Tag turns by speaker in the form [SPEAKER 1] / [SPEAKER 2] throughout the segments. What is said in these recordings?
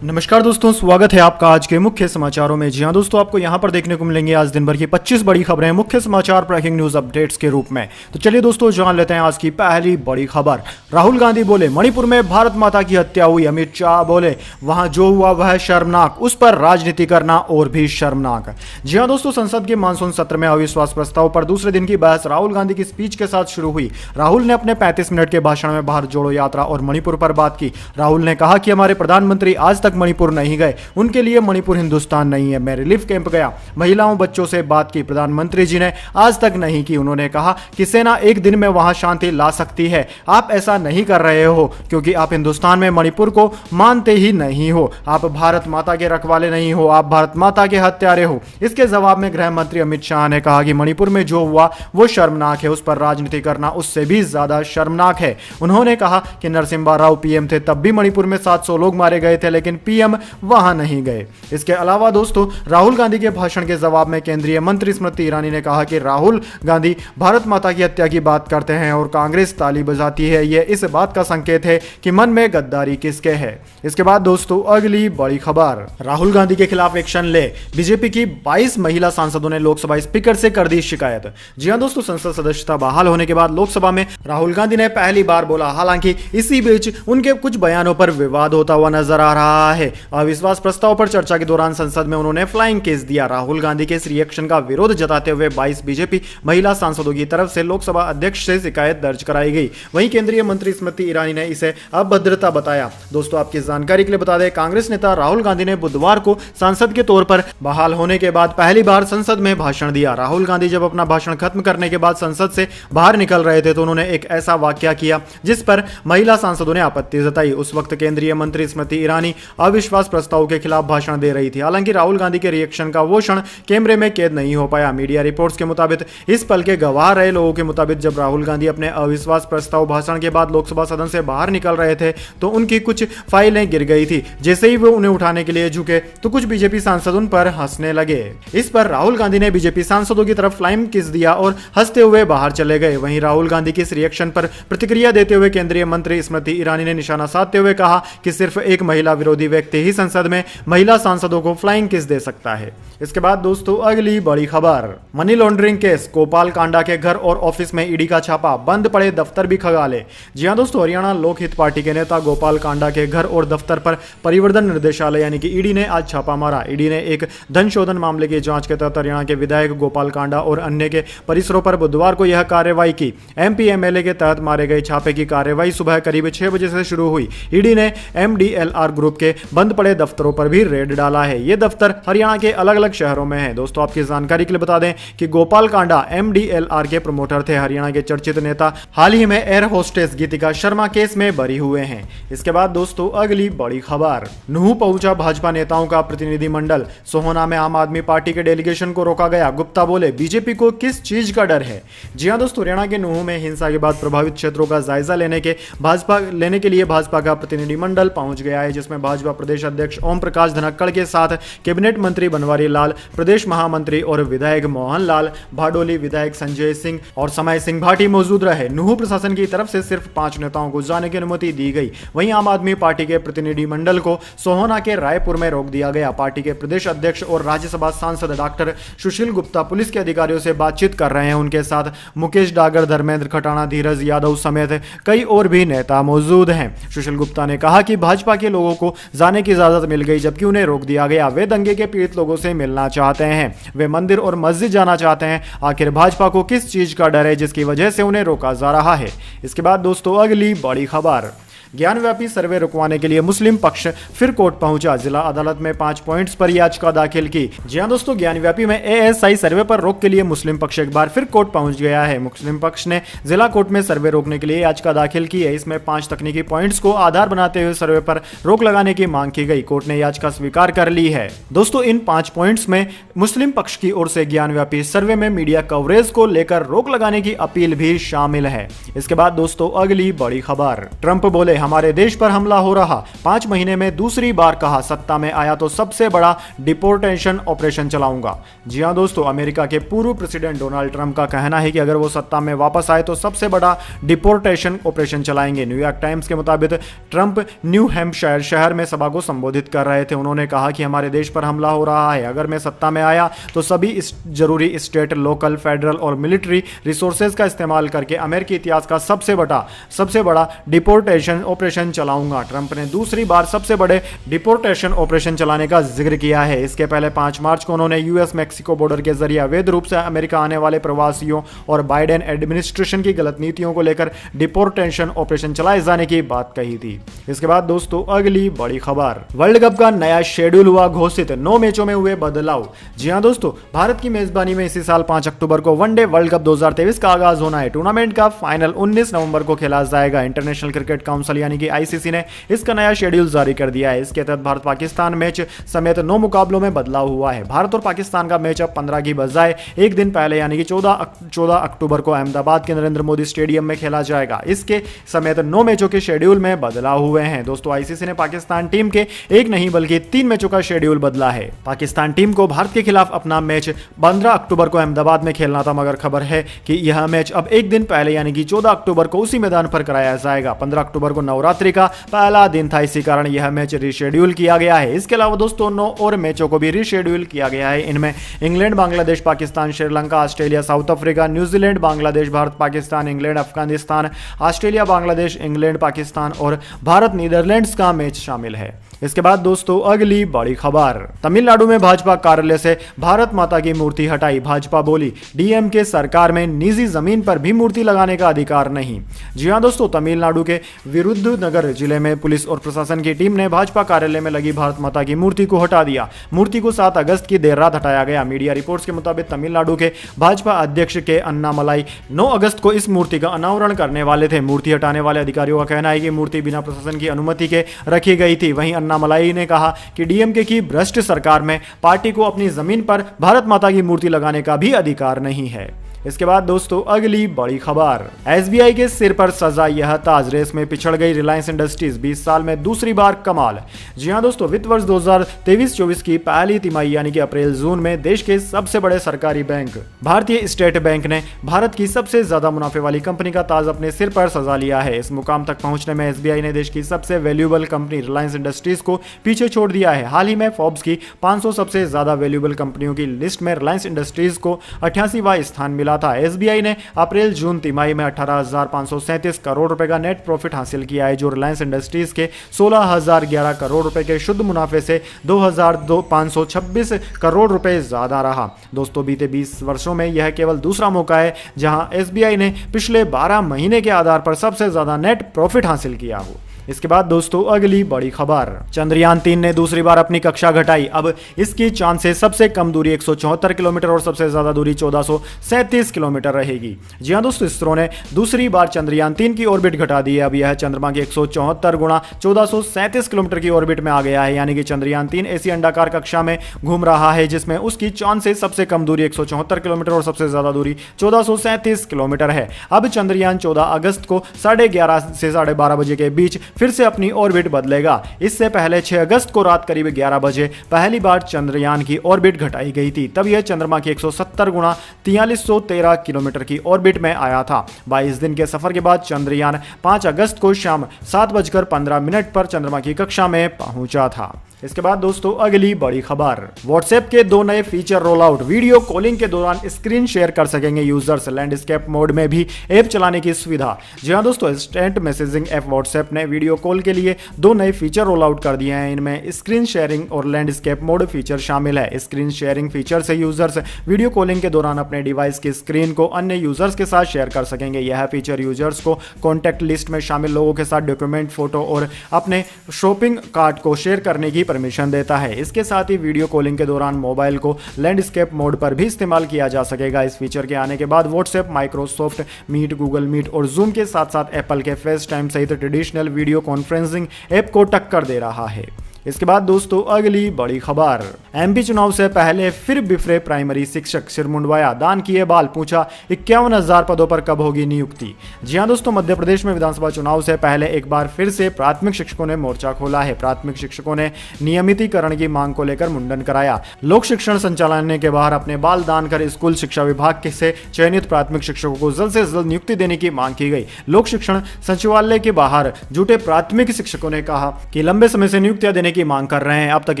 [SPEAKER 1] नमस्कार दोस्तों, स्वागत है आपका आज के मुख्य समाचारों में। जी हां दोस्तों, आपको यहां पर देखने को मिलेंगे आज दिन भर की 25 बड़ी खबरें मुख्य समाचार ब्रेकिंग न्यूज अपडेट्स के रूप में। तो चलिए दोस्तों, जान लेते हैं आज की पहली बड़ी खबर। राहुल गांधी बोले मणिपुर में भारत माता की हत्या हुई। अमित शाह बोले वहां जो हुआ वह शर्मनाक, उस पर राजनीति करना और भी शर्मनाक। जी हां दोस्तों, संसद के मानसून सत्र में अविश्वास प्रस्ताव पर दूसरे दिन की बहस राहुल गांधी की स्पीच के साथ शुरू हुई। राहुल ने अपने 35 मिनट के भाषण में भारत जोड़ो यात्रा और मणिपुर पर बात की। राहुल ने कहा कि हमारे प्रधानमंत्री आज तक मणिपुर नहीं गए, उनके लिए मणिपुर हिंदुस्तान नहीं है। मैं रिलीफ कैंप गया, महिलाओं बच्चों से बात की, प्रधानमंत्री जी ने आज तक नहीं की। उन्होंने कहा कि सेना एक दिन में वहां शांति ला सकती है, आप ऐसा नहीं कर रहे हो क्योंकि आप हिंदुस्तान में मणिपुर को मानते ही नहीं हो। आप भारत माता के रखवाले नहीं हो, आप भारत माता के हत्यारे हो। इसके जवाब में गृह मंत्री अमित शाह ने कहा कि मणिपुर में जो हुआ वो शर्मनाक है, उस पर राजनीति करना उससे भी ज्यादा शर्मनाक है। उन्होंने कहा कि नरसिम्हा राव पीएम थे, तब भी मणिपुर में 700 लोग मारे गए थे, लेकिन पीएम वहां नहीं गए। इसके अलावा दोस्तों, राहुल गांधी के भाषण के जवाब में केंद्रीय मंत्री स्मृति ईरानी ने कहा कि राहुल गांधी भारत माता की हत्या की बात करते हैं और कांग्रेस ताली बजाती है। यह इस बात का संकेत है कि मन में गद्दारी किसके है। इसके बाद दोस्तों, अगली बड़ी खबर। राहुल गांधी के खिलाफ एक्शन ले, बीजेपी की 22 महिला सांसदों ने लोकसभा स्पीकर से कर दी शिकायत। जी हां दोस्तों, संसद सदस्यता बहाल होने के बाद लोकसभा में राहुल गांधी ने पहली बार बोला। हालांकि इसी बीच उनके कुछ बयानों पर विवाद होता हुआ नजर आ रहा है। अविश्वास प्रस्ताव पर चर्चा के दौरान संसद में उन्होंने फ्लाइंग केस दिया। राहुल गांधी के इस रिएक्शन का विरोध जताते हुए 22 बीजेपी महिला सांसदों की तरफ से लोकसभा अध्यक्ष से शिकायत दर्ज कराई गई। वहीं केंद्रीय मंत्री स्मृति ईरानी ने इसे अभद्रता बताया। दोस्तों, आपकी जानकारी के लिए बता दें, कांग्रेस नेता राहुल गांधी ने बुधवार को सांसद के तौर पर बहाल होने के बाद पहली बार संसद में भाषण दिया। राहुल गांधी जब अपना भाषण खत्म करने के बाद संसद से बाहर निकल रहे थे तो उन्होंने एक ऐसा वाकया किया जिस पर महिला सांसदों ने आपत्ति जताई। उस वक्त केंद्रीय मंत्री स्मृति ईरानी अविश्वास प्रस्ताव के खिलाफ भाषण दे रही थी। हालांकि राहुल गांधी के रिएक्शन का वो क्षण कैमरे में कैद नहीं हो पाया। मीडिया रिपोर्ट्स के मुताबिक, इस पल के गवाह रहे लोगों के मुताबिक, जब राहुल गांधी अपने अविश्वास प्रस्ताव भाषण के बाद लोकसभा सदन से बाहर निकल रहे थे तो उनकी कुछ फाइलें गिर गई थी। जैसे ही वो उन्हें उठाने के लिए झुके तो कुछ बीजेपी सांसद उन पर हंसने लगे। इस पर राहुल गांधी ने बीजेपी सांसदों की तरफ फ्लाइंग किस दिया और हंसते हुए बाहर चले गए। वहीं राहुल गांधी की इस रिएक्शन पर प्रतिक्रिया देते हुए केंद्रीय मंत्री स्मृति ईरानी ने निशाना साधते हुए कहा कि सिर्फ एक महिला विरोधी व्यक्ति ही संसद में महिला सांसदों को फ्लाइंग किस दे सकता है। इसके बाद दोस्तों, अगली बड़ी खबर। Money laundering case, Gopal Kanda के घर और ऑफिस में ईडी का छापा, बंद पड़े दफ्तर भी खंगाले। जी हां दोस्तों, हरियाणा लोकहित पार्टी के नेता गोपाल कांडा के घर और दफ्तर पर परिवर्तन निर्देशालय यानी कि ईडी ने आज छापा मारा। ईडी ने एक धन शोधन मामले की जांच के तहत हरियाणा के विधायक गोपाल कांडा और अन्य के परिसरों पर बुधवार को यह कार्रवाई की। एमपी एमएलए के तहत मारे गए छापे की कार्रवाई सुबह करीब 6 बजे से शुरू हुई। ईडी ने एमडीएलआर ग्रुप के बंद पड़े दफ्तरों पर भी रेड डाला है। ये दफ्तर हरियाणा के अलग अलग शहरों में है। दोस्तों, आपकी जानकारी के लिए बता दें कि गोपाल कांडा एमडीएलआर के प्रमोटर थे। हरियाणा के चर्चित नेता हाल ही में एयर होस्टेस गीतिका शर्मा केस में बरी हुए हैं। इसके बाद दोस्तों, अगली बड़ी खबर। नूंह पहुंचा भाजपा नेताओं का प्रतिनिधिमंडल, सोहना में आम आदमी पार्टी के डेलीगेशन को रोका गया। गुप्ता बोले बीजेपी को किस चीज का डर है। जी हां दोस्तों, हरियाणा के नूंह में हिंसा के बाद प्रभावित क्षेत्रों का जायजा लेने के लिए भाजपा का प्रतिनिधिमंडल पहुंच गया है, जिसमें भाजपा प्रदेश अध्यक्ष ओम प्रकाश धनखड़ के साथ कैबिनेट मंत्री बनवारी लाल, प्रदेश महामंत्री और विधायक मोहन लाल भाडोली, विधायक संजय सिंह और समय सिंह भाटी मौजूद रहे। नूंह प्रशासन की तरफ से सिर्फ 5 नेताओं को जाने की अनुमति दी गई। वहीं आम आदमी पार्टी के प्रतिनिधिमंडल को सोहना के रायपुर में रोक दिया गया। पार्टी के प्रदेश अध्यक्ष और राज्यसभा सांसद डॉक्टर सुशील गुप्ता पुलिस के अधिकारियों से बातचीत कर रहे हैं। उनके साथ मुकेश डागर, धर्मेंद्र खटाना, धीरज यादव समेत कई और भी नेता मौजूद हैं। सुशील गुप्ता ने कहा कि भाजपा के लोगों को जाने की इजाजत मिल गई जबकि उन्हें रोक दिया गया। वे दंगे के पीड़ित लोगों से मिलना चाहते हैं, वे मंदिर और मस्जिद जाना चाहते हैं। आखिर भाजपा को किस चीज का डर है जिसकी वजह से उन्हें रोका जा रहा है। इसके बाद दोस्तों, अगली बड़ी खबर। ज्ञानव्यापी सर्वे रुकवाने के लिए मुस्लिम पक्ष फिर कोर्ट पहुंचा। जिला अदालत में 5 पॉइंट्स पर याचिका दाखिल की। जी हां दोस्तों, ज्ञानव्यापी में एएसआई सर्वे पर रोक के लिए मुस्लिम पक्ष एक बार फिर कोर्ट पहुंच गया है। मुस्लिम पक्ष ने जिला कोर्ट में सर्वे रोकने के लिए याचिका दाखिल की है। इसमें 5 तकनीकी पॉइंट्स को आधार बनाते हुए सर्वे पर रोक लगाने की मांग की गई। कोर्ट ने याचिका स्वीकार कर ली है। दोस्तों, इन 5 पॉइंट्स में मुस्लिम पक्ष की ओर से ज्ञानव्यापी सर्वे में मीडिया कवरेज को लेकर रोक लगाने की अपील भी शामिल है। इसके बाद दोस्तों, अगली बड़ी खबर। ट्रंप बोले हमारे देश पर हमला हो रहा, 5 महीने में दूसरी बार कहा सत्ता में आया तो सबसे बड़ा डिपोर्टेशन ऑपरेशन चलाऊंगा। जी हां दोस्तों, अमेरिका के पूर्व प्रेसिडेंट डोनाल्ड ट्रंप का कहना है कि अगर वो सत्ता में वापस आए तो सबसे बड़ा डिपोर्टेशन ऑपरेशन चलाएंगे। न्यूयॉर्क टाइम्स के मुताबिक ट्रंप न्यू हैम्पशायर शहर में सभा को संबोधित कर रहे थे। उन्होंने कहा कि हमारे देश पर हमला हो रहा है, अगर मैं सत्ता में आया तो सभी जरूरी स्टेट, लोकल, फेडरल और मिलिट्री रिसोर्सेज का इस्तेमाल करके अमेरिकी इतिहास का सबसे बड़ा डिपोर्टेशन ऑपरेशन चलाऊंगा। ट्रंप ने दूसरी बार सबसे बड़े डिपोर्टेशन ऑपरेशन चलाने का जिक्र किया है। इसके पहले 5 मार्च को उन्होंने यूएस मैक्सिको बॉर्डर के जरिए अवैध रूप से अमेरिका आने वाले प्रवासियों और बाइडेन एडमिनिस्ट्रेशन की गलत नीतियों को लेकर डिपोर्टेशन ऑपरेशन चलाए जाने की बात कही थी। इसके बाद दोस्तों अगली बड़ी खबर, वर्ल्ड कप का नया शेड्यूल हुआ घोषित, 9 मैचों में हुए बदलाव। जी हां दोस्तों, भारत की मेजबानी में इसी साल 5 अक्टूबर को वनडे वर्ल्ड कप 2023 का आगाज होना है। टूर्नामेंट का फाइनल 19 नवंबर को खेला जाएगा। इंटरनेशनल क्रिकेट काउंसिल यानी कि आईसीसी ने इसका नया शेड्यूल जारी कर दिया है। इसके तहत भारत पाकिस्तान मैच समेत 9 मुकाबलों में बदलाव हुआ है। भारत और पाकिस्तान का मैच अब 15 की बजाय एक दिन पहले यानी कि 14 अक्टूबर को अहमदाबाद के नरेंद्र मोदी स्टेडियम में खेला जाएगा। इसके समेत 9 मैचों के शेड्यूल में बदलाव हुए हैं। दोस्तों आईसीसी ने पाकिस्तान टीम के एक नहीं बल्कि 3 मैचों का शेड्यूल बदला है। पाकिस्तान टीम को भारत के खिलाफ अपना मैच 15 अक्टूबर को अहमदाबाद में खेलना था, मगर खबर है कि यह मैच अब एक दिन पहले यानी कि 14 अक्टूबर को उसी मैदान पर कराया जाएगा। 15 अक्टूबर को नवरात्रि का पहला दिन था, इसी कारण यह मैच रिशेड्यूल किया गया है। इसके अलावा दोस्तों 9 और मैचों को भी रिशेड्यूल किया गया है। इनमें England, Bangladesh, Pakistan, Sri Lanka, Australia, south Africa, New Zealand, Bangladesh, Bharat, Pakistan, England, Afghanistan, Australia, Bangladesh, England, Pakistan और भारत, नीदरलैंड्स का मैच शामिल है। इसके बाद दोस्तों अगली बड़ी खबर, तमिलनाडु में भाजपा कार्यालय से भारत माता की मूर्ति हटाई। भाजपा बोली डीएमके सरकार में निजी जमीन पर भी मूर्ति लगाने का अधिकार नहीं। जी हां दोस्तों, तमिलनाडु के विरुद्धनगर जिले में पुलिस और प्रशासन की टीम ने भाजपा कार्यालय में लगी भारत माता की मूर्ति को हटा दिया। मूर्ति को 7 अगस्त की देर रात हटाया गया। मीडिया रिपोर्ट्स के मुताबिक तमिलनाडु के भाजपा अध्यक्ष के अन्नामलाई 9 अगस्त को इस मूर्ति का अनावरण करने वाले थे। मूर्ति हटाने वाले अधिकारियों का कहना है कि मूर्ति बिना प्रशासन की अनुमति के रखी गई थी। वहीं अन्नामलाई ने कहा कि डीएमके की भ्रष्ट सरकार में पार्टी को अपनी जमीन पर भारत माता की मूर्ति लगाने का भी अधिकार नहीं है। इसके बाद दोस्तों अगली बड़ी खबर, एसबीआई के सिर पर सजा यह ताज, रेस में पिछड़ गई रिलायंस इंडस्ट्रीज, 20 साल में दूसरी बार कमाल। जी हां दोस्तों, वित्त वर्ष 2023-24 की पहली तिमाही यानी कि अप्रैल जून में देश के सबसे बड़े सरकारी बैंक भारतीय स्टेट बैंक ने भारत की सबसे ज्यादा मुनाफे वाली कंपनी का ताज अपने सिर पर सजा लिया है। इस मुकाम तक पहुंचने में एसबीआई ने देश की सबसे वैल्यूएबल कंपनी रिलायंस इंडस्ट्रीज को पीछे छोड़ दिया है। हाल ही में फोर्ब्स की 500 सबसे ज्यादा वैल्यूएबल कंपनियों की लिस्ट में रिलायंस इंडस्ट्रीज को 88वां स्थान मिला था। एसबीआई ने अप्रैल जून तिमाही में 18,537 करोड़ रुपए का नेट प्रॉफिट हासिल किया है, जो रिलायंस इंडस्ट्रीज के 16,011 करोड़ रुपए के शुद्ध मुनाफे से 2,526 करोड़ रुपए ज्यादा रहा। दोस्तों बीते 20 वर्षों में यह केवल दूसरा मौका है जहां एसबीआई ने पिछले 12 महीने के आधार पर सबसे ज्यादा नेट प्रॉफिट हासिल किया हो। इसके बाद दोस्तों अगली बड़ी खबर, चंद्रयान 3 ने दूसरी बार अपनी कक्षा घटाई। अब इसकी चांद से सबसे कम दूरी 174 किलोमीटर और सबसे ज्यादा दूरी 1437 किलोमीटर रहेगी। जी हां दोस्तों, इसरो ने दूसरी बार चंद्रयान 3 की ऑर्बिट घटा दी है। अब यह चंद्रमा की 174 गुणा 1437 किलोमीटर की ऑर्बिट में आ गया है, यानी कि चंद्रयान 3 ऐसी अंडाकार कक्षा में घूम रहा है जिसमें उसकी चांद से सबसे कम दूरी 174 किलोमीटर और सबसे ज्यादा दूरी 1437 किलोमीटर है। अब चंद्रयान 14 अगस्त को 11:30 से 12:30 बजे के बीच फिर से अपनी ऑर्बिट बदलेगा। इससे पहले 6 अगस्त को रात करीब 11 बजे पहली बार चंद्रयान की ऑर्बिट घटाई गई थी। तब यह चंद्रमा की 170 गुणा 4313 किलोमीटर की ऑर्बिट में आया था। 22 दिन के सफर के बाद चंद्रयान 5 अगस्त को शाम 7:15 पर चंद्रमा की कक्षा में पहुंचा था। इसके बाद दोस्तों अगली बड़ी खबर, व्हाट्सएप के 2 नए feature roll out. Video calling के दौरान स्क्रीन शेयर कर सकेंगे यूजर्स, लैंडस्केप मोड में भी ऐप चलाने की सुविधा। जी हां दोस्तों, इंस्टेंट मैसेजिंग ऐप व्हाट्सएप ने वीडियो कॉल के लिए 2 नए फीचर रोल आउट कर दिए हैं। इनमें स्क्रीन शेयरिंग और लैंडस्केप मोड फीचर शामिल है। स्क्रीन शेयरिंग फीचर से यूजर्स वीडियो कॉलिंग के दौरान अपने डिवाइस की स्क्रीन को अन्य यूजर्स के साथ शेयर कर सकेंगे। यह फीचर यूजर्स को कॉन्टैक्ट लिस्ट में शामिल लोगों के साथ डॉक्यूमेंट, फोटो और अपने शॉपिंग कार्ट को शेयर करने की परमिशन देता है। इसके साथ ही वीडियो कॉलिंग के दौरान मोबाइल को लैंडस्केप मोड पर भी इस्तेमाल किया जा सकेगा। इस फीचर के आने के बाद WhatsApp, Microsoft Meet, Google Meet और जूम के साथ साथ एप्पल के फेस टाइम सहित ट्रेडिशनल वीडियो कॉन्फ्रेंसिंग ऐप को टक्कर दे रहा है। इसके बाद दोस्तों अगली बड़ी खबर, एमपी चुनाव से पहले फिर बिफरे प्राइमरी शिक्षक, सिर मुंडवाया, दान किए बाल, पूछा 51,000 पदों पर कब होगी नियुक्ति। जी हां दोस्तों, मध्य प्रदेश में विधानसभा चुनाव से पहले एक बार फिर से प्राथमिक शिक्षकों ने मोर्चा खोला है। प्राथमिक शिक्षकों ने नियमितीकरण की मांग को लेकर मुंडन कराया। लोक शिक्षण संचालनालय के बाहर अपने बाल दान कर स्कूल शिक्षा विभाग से चयनित प्राथमिक शिक्षकों को जल्द से जल्द नियुक्ति देने की मांग की गई। लोक शिक्षण सचिवालय के बाहर जुटे प्राथमिक शिक्षकों ने कहा कि लंबे समय से नियुक्तियां देने की मांग कर रहे हैं। अब तक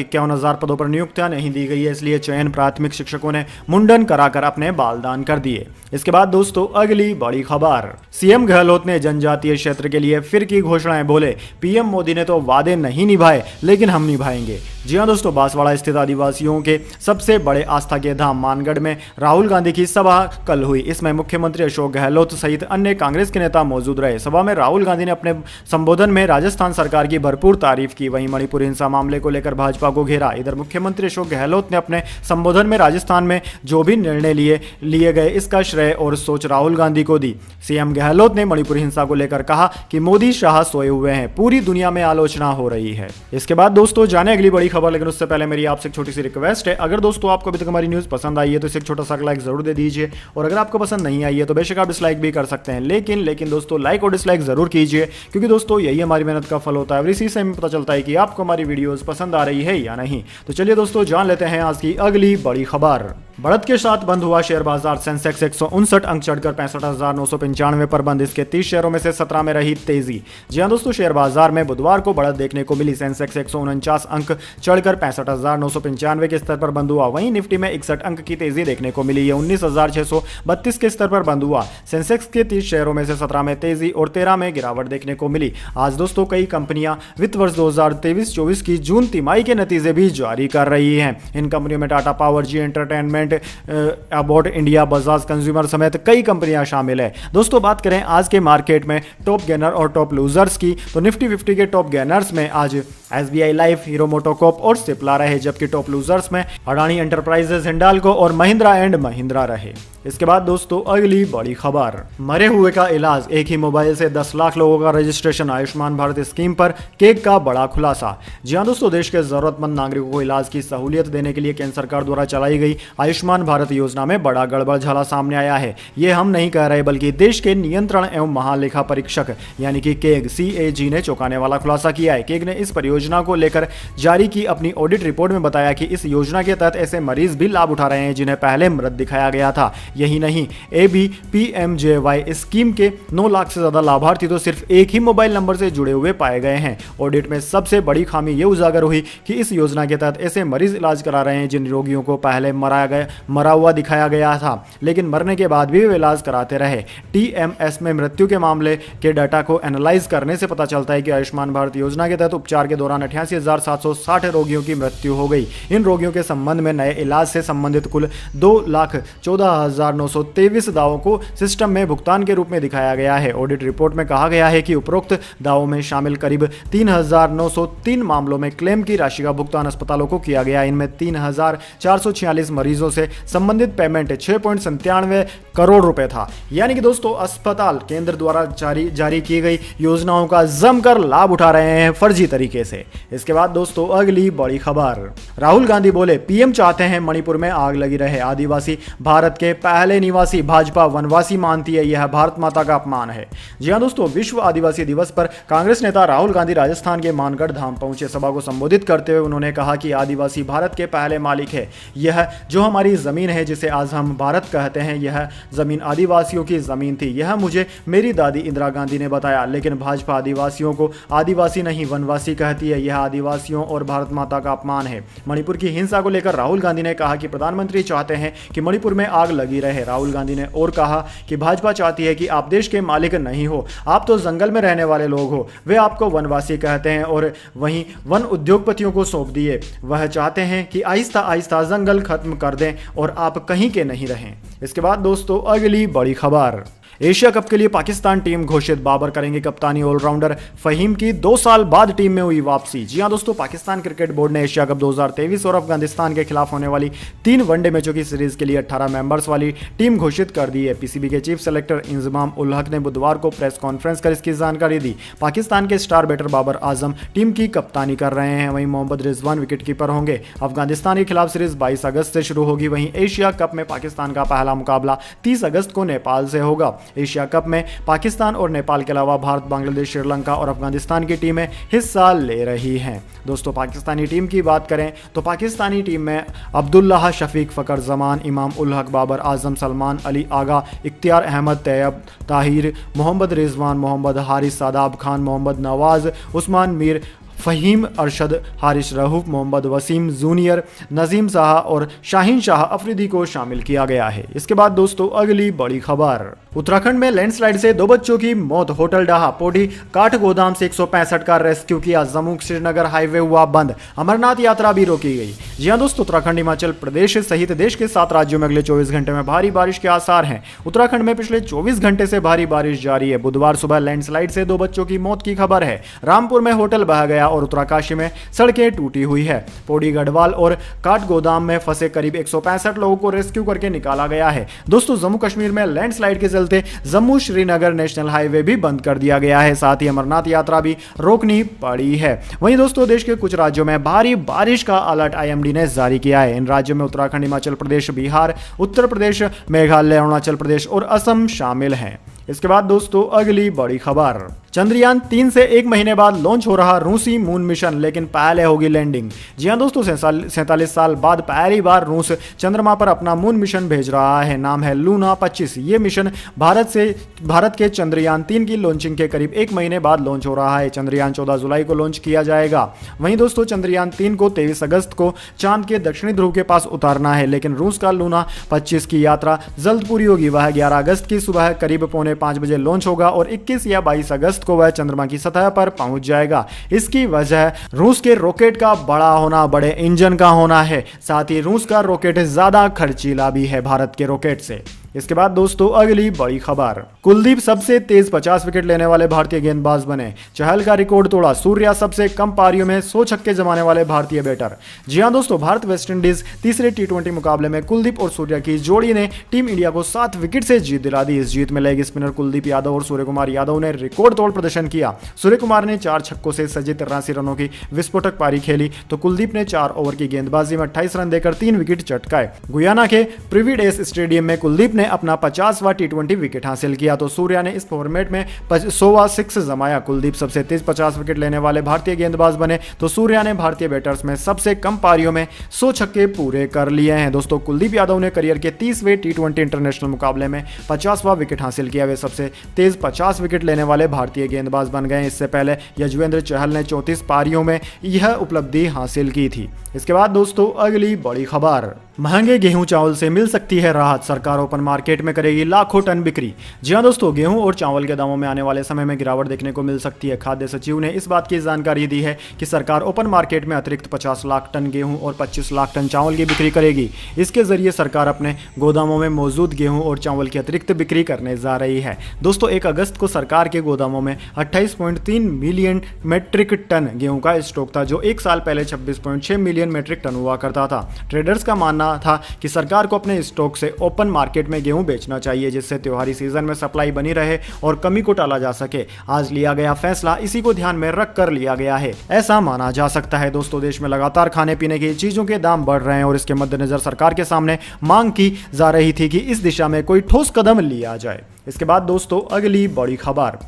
[SPEAKER 1] 51,000 पदों पर नियुक्तियां नहीं दी गई है, इसलिए चयन प्राथमिक शिक्षकों ने मुंडन कराकर अपने बाल दान कर दिए। इसके बाद दोस्तों अगली बड़ी खबर, सीएम गहलोत ने जनजातीय क्षेत्र के लिए फिर की घोषणाएं, बोले पीएम मोदी ने तो वादे नहीं निभाए लेकिन हम निभाएंगे। जी हां दोस्तों, बांसवाड़ा स्थित आदिवासियों के सबसे बड़े आस्था के धाम मानगढ़ में राहुल गांधी की सभा कल हुई। इसमें मुख्यमंत्री अशोक गहलोत सहित अन्य कांग्रेस के नेता मौजूद रहे। सभा में राहुल गांधी ने अपने संबोधन में राजस्थान सरकार की भरपूर तारीफ की। वहीं मणिपुर हिंसा मामले को लेकर भाजपा को घेरा। इधर मुख्यमंत्री अशोक गहलोत ने अपने संबोधन में राजस्थान में जो भी निर्णय लिए गए इसका श्रेय और सोच राहुल गांधी को दी। सीएम गहलोत ने मणिपुर हिंसा को लेकर कहा कि मोदी शाह सोए हुए हैं, पूरी दुनिया में आलोचना हो रही है। इसके बाद दोस्तों जाने अगली बड़ी खबर, लेकिन उससे पहले मेरी आपसे एक छोटी सी रिक्वेस्ट है, अगर दोस्तों आपको अभी तक हमारी न्यूज़ पसंद आई है तो इसे एक छोटा सा लाइक जरूर दे दीजिए, और अगर आपको पसंद नहीं आई है तो बेशक आप डिसलाइक भी कर सकते हैं, लेकिन दोस्तों लाइक और डिसलाइक जरूर कीजिए, क्योंकि दोस्तों यही हमारी मेहनत का फल होता है। और इसी से हमें पता चलता है कि आपको हमारी वीडियोस पसंद आ रही है या नहीं। तो चलिए दोस्तों जान लेते हैं आज की अगली बड़ी खबर। बढ़त के साथ बंद हुआ शेयर बाजार, सेंसेक्स 159 अंक चढ़कर 65,995 पर बंद। इसके 30 शेयरों में से 17 में रही तेजी। जी हां दोस्तों, शेयर बाजार में बुधवार को बढ़त देखने को मिली। सेंसेक्स 149 अंक चढ़कर 65,995 के स्तर पर बंद हुआ। वहीं निफ्टी में 61 अंक की तेजी देखने को मिली। यह 19,632 के स्तर पर बंद हुआ। सेंसेक्स के 30 शेयरों में से 17 में तेजी और 13 में गिरावट देखने को मिली। आज दोस्तों कई कंपनियां वित्त वर्ष 2023-24 की जून तिमाही के नतीजे भी जारी कर रही हैं। इन कंपनियों में Tata power, Zee entertainment, Abbott India, Bajaj consumer समेत कई कंपनियां शामिल है। दोस्तों बात करें आज के मार्केट में टॉप गेनर और टॉप लूजर्स की, तो निफ्टी 50 के टॉप गेनर्स में आज एसबीआई लाइफ, हीरो मोटोकॉर्प और सिप्ला रहे, जबकि टॉप लूजर्स में अडानी एंटरप्राइजेस, हिंडाल्को और महिंद्रा एंड महिंद्रा रहे। इसके बाद दोस्तों अगली बड़ी खबर, मरे हुए का इलाज, एक ही मोबाइल से 10 लाख लोगों का रजिस्ट्रेशन, आयुष्मान भारत स्कीम पर केक का बड़ा खुलासा। जी हां दोस्तों, देश के जरूरतमंद नागरिकों को इलाज की सहूलियत देने के लिए केंद्र सरकार द्वारा चलाई गई आयुष्मान भारत योजना में बड़ा गड़बड़झाला सामने आया है। ये हम नहीं कह रहे, बल्कि देश के नियंत्रण एवं महालेखा परीक्षक यानी कि केग CAG ने चौंकाने वाला खुलासा किया है। केग ने इस परियोजना को लेकर जारी की अपनी ऑडिट रिपोर्ट में बताया कि इस योजना के तहत ऐसे मरीज भी लाभ उठा रहे हैं जिन्हें पहले मृत दिखाया गया था। यही नहीं, ABPMJY स्कीम के 9 लाख से ज्यादा लाभार्थी तो सिर्फ एक ही मोबाइल नंबर से जुड़े हुए पाए गए हैं। ऑडिट में सबसे बड़ी खामी यह उजागर हुई कि इस योजना के तहत ऐसे मरीज इलाज करा रहे हैं जिन रोगियों को पहले मरा हुआ दिखाया गया था, लेकिन मरने के बाद भी वे इलाज कराते रहे। TMS में मृत्यु के मामले के डाटा को एनालाइज करने से पता चलता है कि आयुष्मान भारत योजना के तहत उपचार के दौरान 88,760 रोगियों की मृत्यु हो गई। इन रोगियों के संबंध में नए इलाज से संबंधित कुल 2,14,923 दावों को सिस्टम में भुगतान के रूप में दिखाया गया है। ऑडिट रिपोर्ट में कहा गया है कि उपरोक्त दावों में शामिल करीब 3,903 मामलों में क्लेम की राशि का भुगतान अस्पतालों को किया गया। इनमें 3,446 मरीजों से संबंधित पेमेंट 6.97 करोड़ रुपए था। यानी कि दोस्तों अस्पताल केंद्र द्वारा जारी की गई योजनाओं का जमकर लाभ उठा रहे हैं फर्जी तरीके से। इसके बाद दोस्तों अगली बड़ी खबर, राहुल गांधी बोले पीएम चाहते हैं मणिपुर में आग लगी रहे, आदिवासी भारत के पहले निवासी, भाजपा वनवासी मानती है यह भारत माता का अपमान है। जी हां दोस्तों, विश्व आदिवासी दिवस पर कांग्रेस नेता राहुल गांधी राजस्थान के मानगढ़ धाम पहुंचे। सभा को संबोधित करते हुए उन्होंने कहा कि आदिवासी भारत के पहले मालिक है। यह जो हमारी जमीन है जिसे आज हम भारत कहते हैं, यह जमीन आदिवासियों की जमीन थी। यह मुझे मेरी दादी इंदिरा गांधी ने बताया, लेकिन भाजपा आदिवासियों को आदिवासी नहीं वनवासी कहती है। यह आदिवासियों और भारत माता का अपमान है। मणिपुर की हिंसा को लेकर राहुल गांधी ने कहा कि प्रधानमंत्री चाहते हैं कि मणिपुर में आग लगी रहे। राहुल गांधी ने और कहा कि भाजपा चाहती है कि आप देश के मालिक नहीं हो, आप तो जंगल में रहने वाले लोग हो। वे आपको वनवासी कहते हैं और वहीं वन उद्योगपतियों को सौंप दिए। वह चाहते हैं कि आहिस्ता आहिस्ता जंगल खत्म कर दें और आप कहीं के नहीं रहें। इसके बाद दोस्तों अगली बड़ी खबर, एशिया कप के लिए पाकिस्तान टीम घोषित, बाबर करेंगे कप्तानी। ऑलराउंडर फहीम की 2 साल बाद टीम में हुई वापसी। जी हां दोस्तों, पाकिस्तान क्रिकेट बोर्ड ने एशिया कप 2023 और अफगानिस्तान के खिलाफ होने वाली 3 वनडे मैचों की सीरीज के लिए 18 मेंबर्स वाली टीम घोषित कर दी है। पीसीबी के चीफ सेलेक्टर इंजमाम उल हक ने बुधवार को प्रेस कॉन्फ्रेंस कर इसकी जानकारी दी। पाकिस्तान के star batter Babar Azam team की कप्तानी कर रहे हैं, वहीं मोहम्मद रिजवान विकेटकीपर होंगे। अफगानिस्तान के खिलाफ सीरीज 22 अगस्त से शुरू होगी। वहीं एशिया कप में पाकिस्तान का पहला मुकाबला 30 अगस्त को नेपाल से होगा। एशिया कप में पाकिस्तान और नेपाल के अलावा भारत, बांग्लादेश, श्रीलंका और अफगानिस्तान की टीमें हिस्सा ले रही हैं। दोस्तों, पाकिस्तानी टीम की बात करें तो पाकिस्तानी टीम में अब्दुल्लाह शफीक, फ़खर जमान, इमाम उल हक, बाबर आजम, सलमान अली आगा, इख्तियार अहमद, तैयब ताहिर, मोहम्मद रिजवान, मोहम्मद हारिस, सादाब खान, मोहम्मद नवाज, उस्मान मीर, फ़हीम अरशद, हारिस रहूफ, मोहम्मद वसीम जूनियर, नजीम शाह और शाहीन शाह अफरीदी को शामिल किया गया है। इसके बाद दोस्तों अगली बड़ी खबर, उत्तराखंड में लैंडस्लाइड से 2 बच्चों की मौत, होटल ढहा, पोडी काठगोदाम से 165 का रेस्क्यू किया, जम्मू श्रीनगर हाईवे हुआ बंद, अमरनाथ यात्रा भी रोकी गई। जी हां दोस्तों, उत्तराखंड, हिमाचल प्रदेश सहित देश के 7 राज्यों में अगले 24 घंटे में भारी बारिश के आसार हैं। उत्तराखंड में पिछले 24 घंटे से भारी बारिश जारी है। बुधवार सुबह लैंडस्लाइड से 2 बच्चों की मौत की खबर है। रामपुर में होटल बह गया और उत्तराकाशी में सड़कें टूटी हुई है। पौड़ी, गढ़वाल और काठगोदाम में फंसे करीब 165 लोगों को रेस्क्यू करके निकाला गया है। दोस्तों, जम्मू कश्मीर में लैंडस्लाइड के चलते जम्मू श्रीनगर नेशनल हाईवे भी बंद कर दिया गया है। साथ ही अमरनाथ यात्रा भी रोकनी पड़ी है। वहीं दोस्तों, देश के कुछ राज्यों में भारी बारिश का अलर्ट आईएमडी ने जारी किया है। इन राज्यों में उत्तराखंड, हिमाचल प्रदेश, बिहार, उत्तर प्रदेश, मेघालय, अरुणाचल प्रदेश और असम शामिल हैं। इसके बाद दोस्तों अगली बड़ी खबर, चंद्रयान 3 से 1 महीने बाद लॉन्च हो रहा रूसी मून मिशन, लेकिन पहले होगी लैंडिंग। जी हां दोस्तों, 47 साल बाद पहली बार रूस चंद्रमा पर अपना मून मिशन भेज रहा है। नाम है लूना 25। ये मिशन भारत के चंद्रयान 3 की लॉन्चिंग के करीब 1 महीने बाद लॉन्च हो रहा है। चंद्रयान 14 जुलाई को लॉन्च किया जाएगा। वहीं दोस्तों, चंद्रयान 3 को 23 अगस्त को चांद के दक्षिणी ध्रुव के पास उतारना है, लेकिन रूस का लूना 25 की यात्रा जल्द पूरी होगी। वह 11 अगस्त की सुबह करीब 4:45 बजे लॉन्च होगा और 21 या 22 अगस्त को वह चंद्रमा की सतह पर पहुंच जाएगा। इसकी वजह रूस के रॉकेट का बड़ा होना, बड़े इंजन का होना है। साथ ही रूस का रॉकेट ज्यादा खर्चीला भी है भारत के रॉकेट से। इसके बाद दोस्तों अगली बड़ी खबर, कुलदीप सबसे तेज 50 विकेट लेने वाले भारतीय गेंदबाज बने, चहल का रिकॉर्ड तोड़ा। सूर्या सबसे कम पारियों में 100 छक्के जमाने वाले भारतीय बैटर। जी हां दोस्तों, भारत वेस्टइंडीज तीसरे T20 मुकाबले में कुलदीप और सूर्या की जोड़ी ने टीम इंडिया को 7 विकेट से जीत दिला दी। इस जीत में लेग स्पिनर कुलदीप यादव और सूर्य कुमार यादव ने रिकॉर्ड तोड़ प्रदर्शन किया। सूर्य कुमार ने 4 छक्कों से सजी 83 रनों की विस्फोटक पारी खेली, तो कुलदीप ने 4 ओवर की गेंदबाजी में 28 रन देकर 3 विकेट चटकाए। गुयाना के प्रिविडेस स्टेडियम में कुलदीप ने अपना 50वां T20 विकेट हासिल किया, तो सूर्या ने इस फॉर्मेट में 100वां 6 जमाया। कुलदीप सबसे तेज 50 विकेट लेने वाले भारतीय गेंदबाज बने, तो सूर्या ने भारतीय बैटर्स में सबसे कम पारियों में 100 छक्के पूरे कर लिए हैं। दोस्तों, कुलदीप यादव ने करियर के 30वें T20 इंटरनेशनल मुकाबले में 50वां विकेट हासिल किया। वे सबसे तेज 50 विकेट लेने वाले भारतीय गेंदबाज बन गए। इससे पहले यजुवेंद्र चहल ने 34 पारियों में यह उपलब्धि हासिल की थी। इसके बाद दोस्तों अगली बड़ी खबर, महंगे गेहूं चावल से मिल सकती है राहत, सरकार ओपन मार्केट में करेगी लाखों टन बिक्री। जी हां दोस्तों, गेहूं और चावल के दामों में आने वाले समय में गिरावट देखने को मिल सकती है। खाद्य सचिव ने इस बात की जानकारी दी है कि सरकार ओपन मार्केट में अतिरिक्त 50 लाख टन गेहूं और 25 लाख टन चावल की बिक्री करेगी। इसके जरिए सरकार अपने गोदामों में मौजूद गेहूं और चावल की अतिरिक्त बिक्री करने जा रही है। दोस्तों, 1 अगस्त को सरकार के गोदामों में 28.3 मिलियन मेट्रिक टन गेहूं का स्टॉक था, जो 1 साल पहले 26.6 मिलियन मेट्रिक टन हुआ करता था। ट्रेडर्स का मानना था कि सरकार को अपने स्टॉक से ओपन मार्केट में गेहूं बेचना चाहिए, जिससे त्योहारी सीजन में सप्लाई बनी रहे और कमी को टाला जा सके। आज लिया गया फैसला इसी को ध्यान में रख कर लिया गया है, ऐसा माना जा सकता है। दोस्तों, देश में लगातार खाने पीने की चीजों के दाम बढ़ रहे हैं और इसके मद्देनजर सरकार के सामने मांग की जा रही थी कि इस दिशा में कोई ठोस कदम लिया जाए। इसके बाद दोस्तों अगली बड़ी खबर,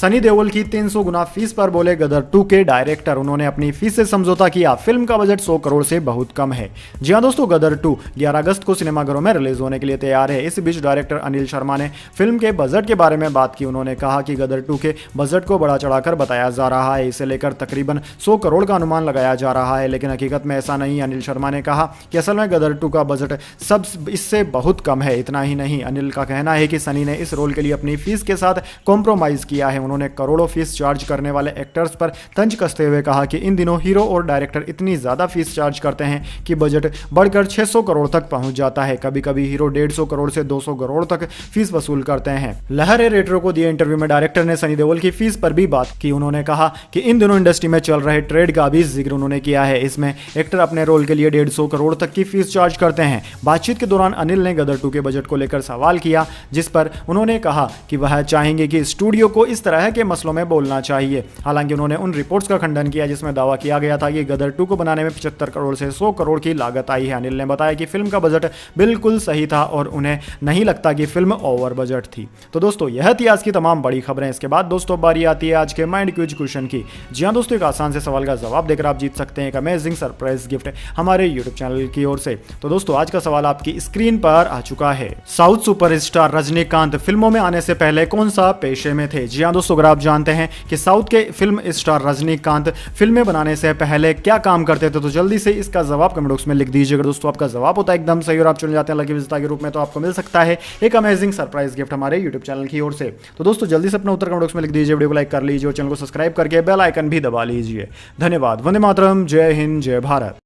[SPEAKER 1] सनी देओल की 300 गुना फीस पर बोले गदर 2 के डायरेक्टर। उन्होंने अपनी फीस से समझौता किया, फिल्म का बजट 100 करोड़ से बहुत कम है। जी हां दोस्तों, गदर 2 11 अगस्त को सिनेमाघरों में रिलीज होने के लिए तैयार है। इस बीच डायरेक्टर अनिल शर्मा ने फिल्म के बजट के बारे में बात की। उन्होंने कहा कि गदर 2 के बजट को बढ़ा चढ़ाकर बताया जा रहा है। इसे लेकर तकरीबन 100 करोड़ का अनुमान लगाया जा रहा है, लेकिन हकीकत में ऐसा नहीं। अनिल शर्मा ने कहा कि असल में गदर 2 का बजट सब इससे बहुत कम है। इतना ही नहीं, अनिल का कहना है कि सनी ने इस रोल के लिए अपनी फीस के साथ कॉम्प्रोमाइज किया है। उन्होंने करोड़ों फीस चार्ज करने वाले एक्टर्स पर तंज कसते हुए कहा कि इन दिनों हीरो और डायरेक्टर इतनी ज्यादा फीस चार्ज करते हैं कि बजट बढ़कर 600 करोड़ तक पहुंच जाता है। कभी कभी हीरो 150 करोड़ से 200 करोड़ तक फीस वसूल करते हैं। लहरे रेट्रो को दिए इंटरव्यू में डायरेक्टर ने सनी देओल की फीस पर भी बात की। उन्होंने कहा कि इन दिनों इंडस्ट्री में चल रहे ट्रेड का भी जिक्र उन्होंने किया है। इसमें एक्टर अपने रोल के लिए 150 करोड़ तक की फीस चार्ज करते हैं। बातचीत के दौरान अनिल ने गदर 2 के बजट को लेकर सवाल किया, जिस पर उन्होंने कहा कि वह चाहेंगे कि स्टूडियो को इस तरह के मसलों में बोलना चाहिए। हालांकि उन्होंने उन रिपोर्ट्स का खंडन किया जिसमें दावा किया गया था कि गदर 2 को बनाने में 75 करोड़ से 100 करोड़ की लागत आई है। अनिल ने बताया कि फिल्म का बजट बिल्कुल सही था और उन्हें नहीं लगता कि फिल्म ओवर बजट थी। तो दोस्तों यह थी आज की तमाम बड़ी खबरें। इसके बाद दोस्तों बारी आती है आज के माइंड क्विज क्वेश्चन की। जी हाँ दोस्तों, एक आसान से सवाल का जवाब देकर आप जीत सकते हैं एक अमेजिंग सरप्राइज गिफ्ट हमारे यूट्यूब चैनल की ओर से। तो दोस्तों आज का सवाल आपकी स्क्रीन पर आ चुका है। साउथ सुपरस्टार रजनीकांत फिल्मों में आने से पहले कौन सा पेशे में थे? जी हाँ दोस्तों, अगर आप जानते हैं कि साउथ के फिल्म स्टार रजनीकांत फिल्में बनाने से पहले क्या काम करते थे तो जल्दी से इसका जवाब कमेंट बॉक्स में लिख दीजिए। अगर दोस्तों आपका जवाब होता है एकदम सही और आप चुन जाते हैं लकी विजेता के रूप में, तो आपको मिल सकता है एक अमेजिंग सरप्राइज गिफ्ट हमारे यूट्यूब चैनल की ओर से। तो दोस्तों जल्दी से अपना उत्तर कमेंट बॉक्स में लिख दीजिए, वीडियो को लाइक कर लीजिए और चैनल को सब्सक्राइब करके बेल आइकन भी दबा लीजिए। धन्यवाद। वंदे मातरम। जय हिंद, जय भारत।